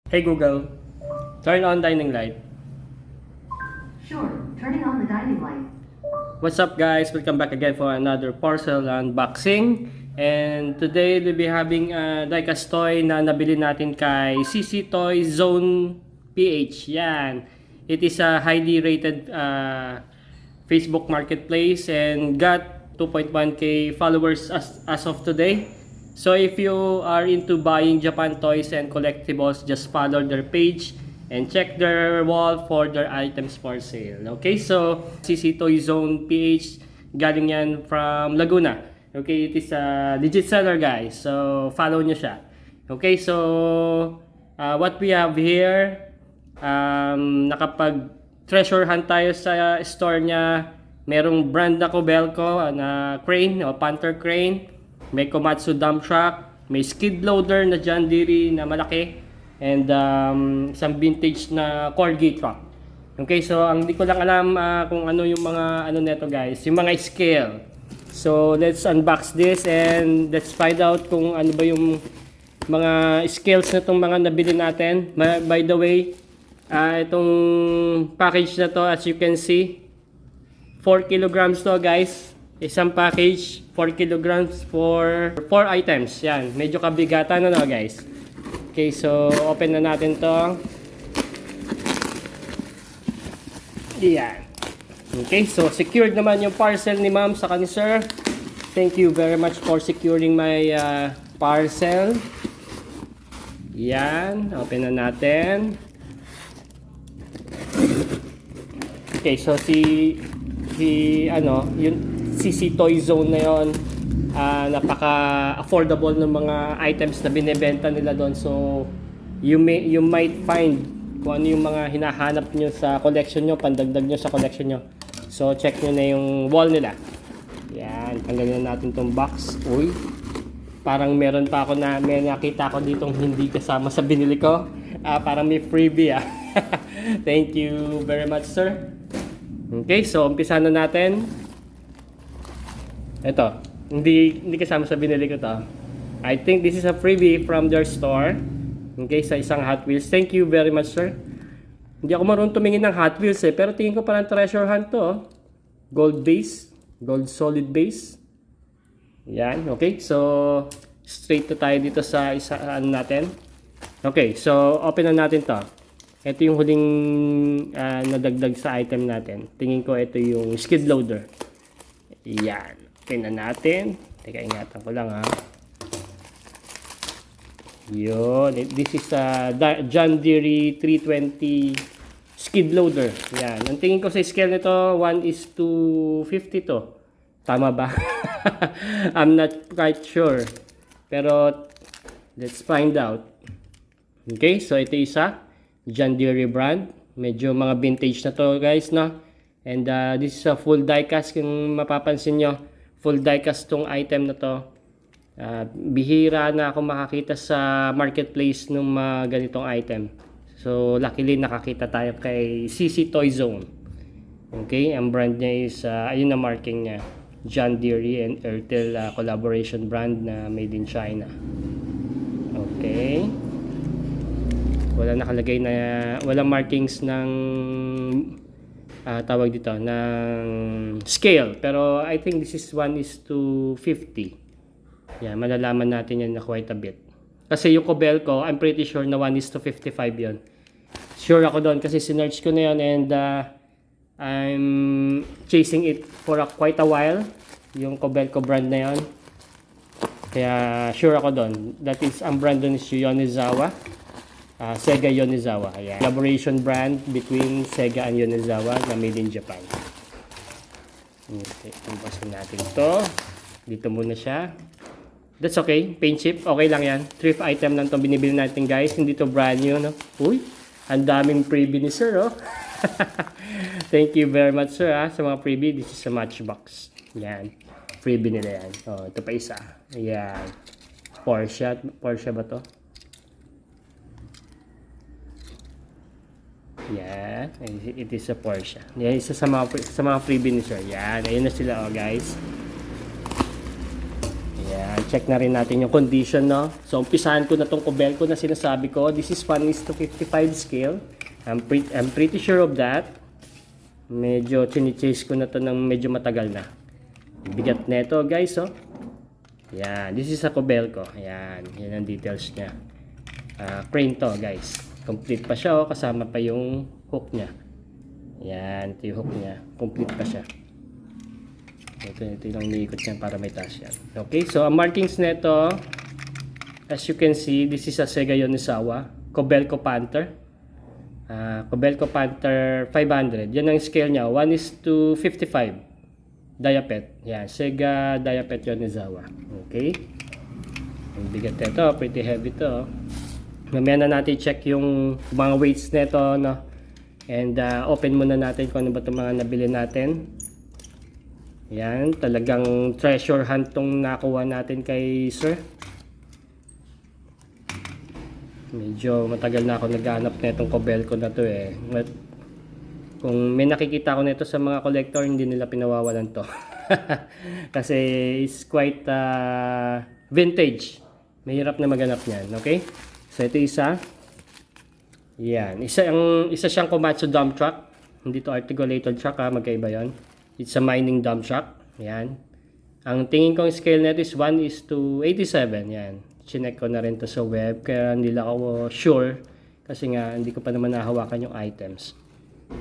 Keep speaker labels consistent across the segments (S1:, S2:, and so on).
S1: Hey Google, turn on dining light.
S2: Sure, turning on the dining light.
S1: What's up guys? Welcome back again for another parcel unboxing. And today we'll be having a diecast toy na nabili natin kay CC Toy Zone PH. Yan. It is a highly rated Facebook marketplace and got 2.1k followers as of today. So if you are into buying Japan toys and collectibles, just follow their page and check their wall for their items for sale. Okay, so CC Toy Zone PH, galing yan from Laguna. Okay, it is a legit seller guys. So follow nyo siya. Okay, so what we have here, nakapag treasure hunt tayo sa store niya. Merong brand na Kobelco na crane o Panther crane. May Komatsu dump truck, may skid loader na John Deere na malaki, and isang vintage na corgi truck. Okay, so ang di ko lang alam kung ano yung mga ano neto guys, yung mga scale. So let's unbox this and let's find out kung ano ba yung mga scales na itong mga nabili natin. By the way, itong package na to, as you can see, 4 kilograms to guys. Isang package, 4 kilograms for 4 items. Yan, medyo kabigatan na guys. Okay, so open na natin to. Yan. Okay, so secured naman yung parcel ni ma'am sa ni sir. Thank you very much for securing my parcel. Yan, open na natin. Okay, so yung CC Toy Zone na yon, napaka-affordable ng mga items na binebenta nila doon. So, you might find kung ano yung mga hinahanap nyo sa collection nyo, pandagdag nyo sa collection nyo. So, check nyo na yung wall nila. Yan, tanggalin na natin tong box. Uy, parang meron pa ako may nakita ko ditong hindi kasama sa binili ko. Parang may freebie Thank you very much, sir. Okay, so umpisa na natin. Ito, hindi kasama sa binili ko to. I think this is a freebie from their store. Okay, sa isang Hot Wheels. Thank you very much, sir. Hindi ako marunong tumingin ng Hot Wheels pero tingin ko parang treasure hunt to. Gold base, gold solid base. Yan, okay. So, straight to tayo dito sa isaan natin. Okay, so open na natin to. Ito yung huling nadagdag sa item natin. Tingin ko ito yung skid loader. Yan. Open na natin. Teka, ingatan ko lang Yun. This is a John Deere 320 skid loader. Yan. Ang tingin ko sa scale nito, 1:50 to. Tama ba? I'm not quite sure. Pero, let's find out. Okay, so ito isa. John Deere brand. Medyo mga vintage na to guys, no? And this is a full diecast. Kung mapapansin nyo, full diecast tong item na to. Bihira na ako makakita sa marketplace ng mga ganitong item. So, luckily nakakita tayo kay CC Toy Zone. Okay, ang brand niya is, ayun na marking niya. John Deere and Airtel collaboration brand na made in China. Okay. Wala nakalagay na, walang markings ng tawag dito ng scale, pero I think this is 1:50. Yan, malalaman natin yan na quite a bit. Kasi yung Kobelco, I'm pretty sure na 1:55 yon. Sure ako doon kasi sinearch ko na yon and I'm chasing it for quite a while, yung Kobelco brand na yon. Kaya sure ako doon. That is, ang brand doon is Yonezawa. Sega Yonezawa. Ayan. Collaboration brand between Sega and Yonezawa na made in Japan. Okay, tumpasin natin ito. Dito muna siya. That's okay. Paint chip. Okay lang yan. Thrift item lang itong binibili natin guys. Hindi to brand new. No? Uy, ang daming freebie ni sir. Oh. Thank you very much sir sa mga freebie. This is a matchbox. Yan. Freebie nila yan. Oh, ito pa isa. Ayan. Porsche ba to? Yan, it is a Porsche. Yan, isa sa mga freebie ni sir. Yan, ayun na sila guys. Yan, check na rin natin yung condition, no? So, umpisahan ko na tong Kobelco na sinasabi ko. This is 1:55 scale. I'm pretty sure of that. Medyo chini-chase ko na to ng medyo matagal na. Bigat na ito, guys, oh. Yan. This is a Kobelco. Yan. Yan ang details niya. Crane to, guys. Complete pa siya, oh. Kasama pa yung hook niya. Yan. Ito yung hook niya. Complete pa siya. Ito yung niikot niya para may taas yan. Okay, so ang markings nito, as you can see, this is a Sega Yonizawa Kobelco Panther. Kobelco Panther 500. Yan ang scale niya, 1:55 diapet. Yan, Sega diapet Yonizawa. Okay. Ang bigat nito, pretty heavy to. Mamaya na natin check yung mga weights nito, no? And open muna natin kung ano ba itong mga nabili natin. Yan, talagang treasure hunt tong nakuha natin kay sir. Medyo matagal na ako naghahanap na itong Kobelco na to eh. But, kung may nakikita ko nito sa mga collector, hindi nila pinawawalan to. Kasi it's quite vintage. Mahirap na maganap niyan, okay? So ito isa. Yan, isa siyang Komatsu dump truck. Hindi to articulated truck, magkaiba 'yon. It's a mining dump truck. Yan. Ang tingin kong scale nito is 1:87. Yan. Chinek ko na rin to sa web. Kaya hindi lang ako sure. Kasi nga, hindi ko pa naman nahawakan yung items.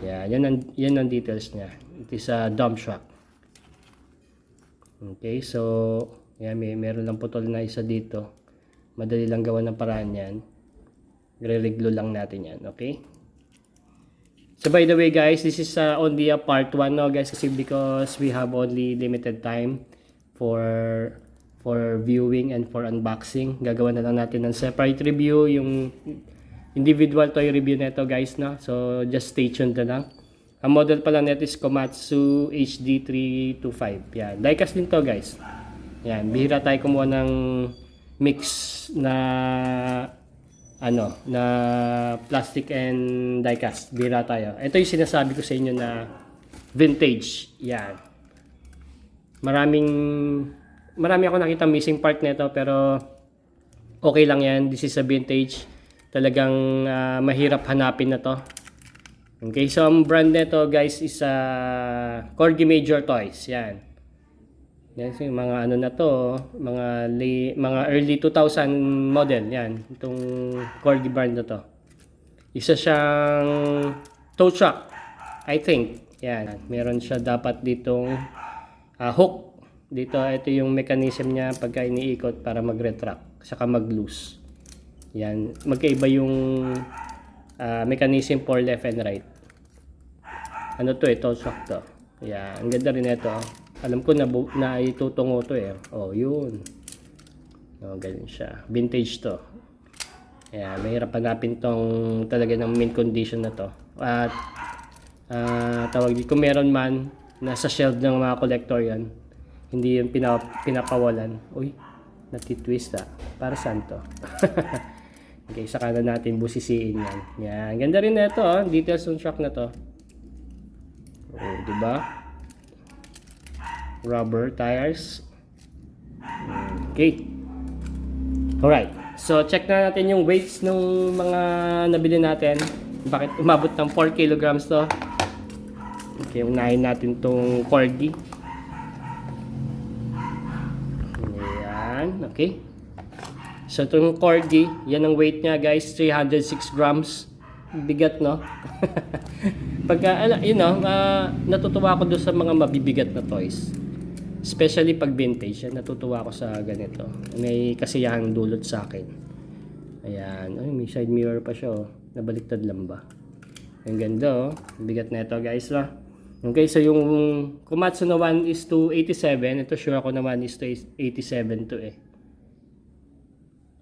S1: Yan. Yan ang details niya. It is a dump truck. Okay. So, yan. Meron lang putol na isa dito. Madali lang gawa ng paraan yan. Re-reglo lang natin yan. Okay. So by the way guys, this is only a part 1, no guys, kasi because we have only limited time for viewing and for unboxing. Gagawa na lang natin ng separate review, yung individual toy review nito guys, no. So just stay tuned na lang. Ang model pala nito is Komatsu HD325. Yan, diecast din to guys. Yan, bihira tayo kumuha ng mix na na plastic and diecast. Bira tayo. Ito yung sinasabi ko sa inyo na vintage. Yan. Marami ako nakita missing part nito pero okay lang yan. This is a vintage. Talagang mahirap hanapin na to. Okay, so ang brand nito guys is Corgi Major Toys. Yan. Yan, so mga na to, mga early 2000 model, yan, itong Corgi brand na to. Isa siyang tow truck, I think. Yan, meron siya dapat ditong hook. Dito, ito yung mechanism niya pagka iniikot para mag-retract, saka mag-loose. Yan, magkaiba yung mechanism for left and right. Ano to tow truck to. Yan, ang ganda rin ito. Alam ko na itutungo to eh. Oh, yun. Oh, ganun siya. Vintage to. Ayan, mahirap hanapin tong talaga ng mint condition na to. At tawag dito, kung meron man nasa shelf ng mga collector yan, hindi yun pinapawalan. Uy, natitwist Para saan to? Okay, saka na natin busisiin yan. Yan, ganda rin na ito. Details ng truck na to. Oh, diba? Rubber tires. Okay. Alright. So, check na natin yung weights ng mga nabili natin. Bakit umabot ng 4 kilograms to? Okay, unahin natin tong Corgi. Ayan. Okay. So, itong Corgi, yan ang weight niya guys. 306 grams. Bigat, no? Pagka, natutuwa ako doon sa mga mabibigat na toys. Especially pag vintage, natutuwa ako sa ganito. May kasiyahang dulot sa akin. Ayan. Ay, may side mirror pa siya. Nabaliktad lang ba? Ang ganda, bigat na ito guys. Okay, so yung Komatsu na 1:87. Ito sure ako na 1:87 to eh.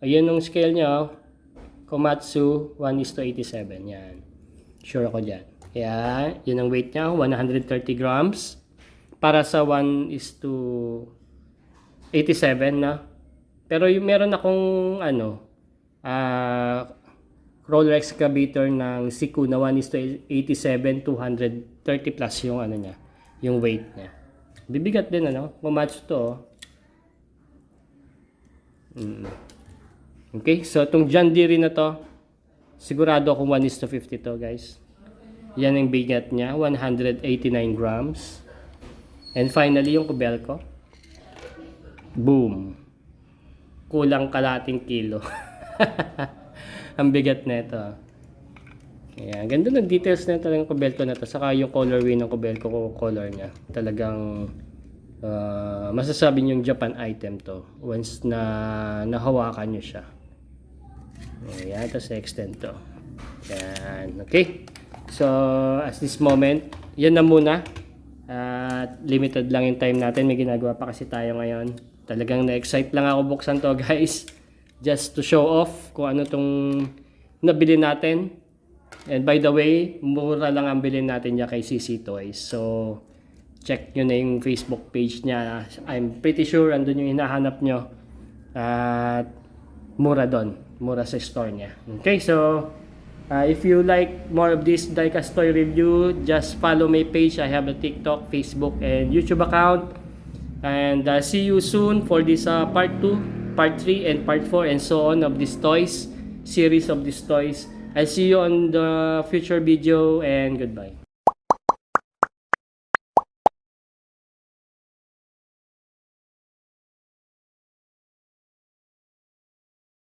S1: Ayun yung scale niya. Komatsu 1:87. Yan. Sure ako dyan. Kaya, yun ang weight niya. 130 grams. Para sa 1:87 na. Pero yung meron akong roller excavator ng Siku na 1:87, 230 plus yung niya, yung weight niya. Bibigat din Komatsu to. Okay, so itong John Deere na to, sigurado akong 1:50 to, guys. Yan ang bigat niya, 189 grams. And finally, yung Kobelco. Boom. Kulang kalating kilo. Ang bigat nito. Ayan, ganda ng details na talagang Kobelco na to. Saka yung colorway ng Kobelco color niya. Talagang masasabi niyo yung Japan item to. Once na nahawakan niyo siya. Ayan, tapos extend to. Ayan, okay. So, as this moment, yan na muna. At limited lang yung time natin. May ginagawa pa kasi tayo ngayon. Talagang na-excite lang ako buksan to, guys. Just to show off kung ano tong nabili natin. And by the way, mura lang ang bilhin natin niya kay CC Toys. So, check nyo na yung Facebook page niya. I'm pretty sure andun yung hinahanap nyo. At mura doon. Mura sa store niya. Okay, so if you like more of this diecast toy review, just follow my page. I have a TikTok, Facebook, and YouTube account. And see you soon for this part 2, part 3, and part 4, and so on of these toys, series of these toys. I'll see you on the future video, and goodbye.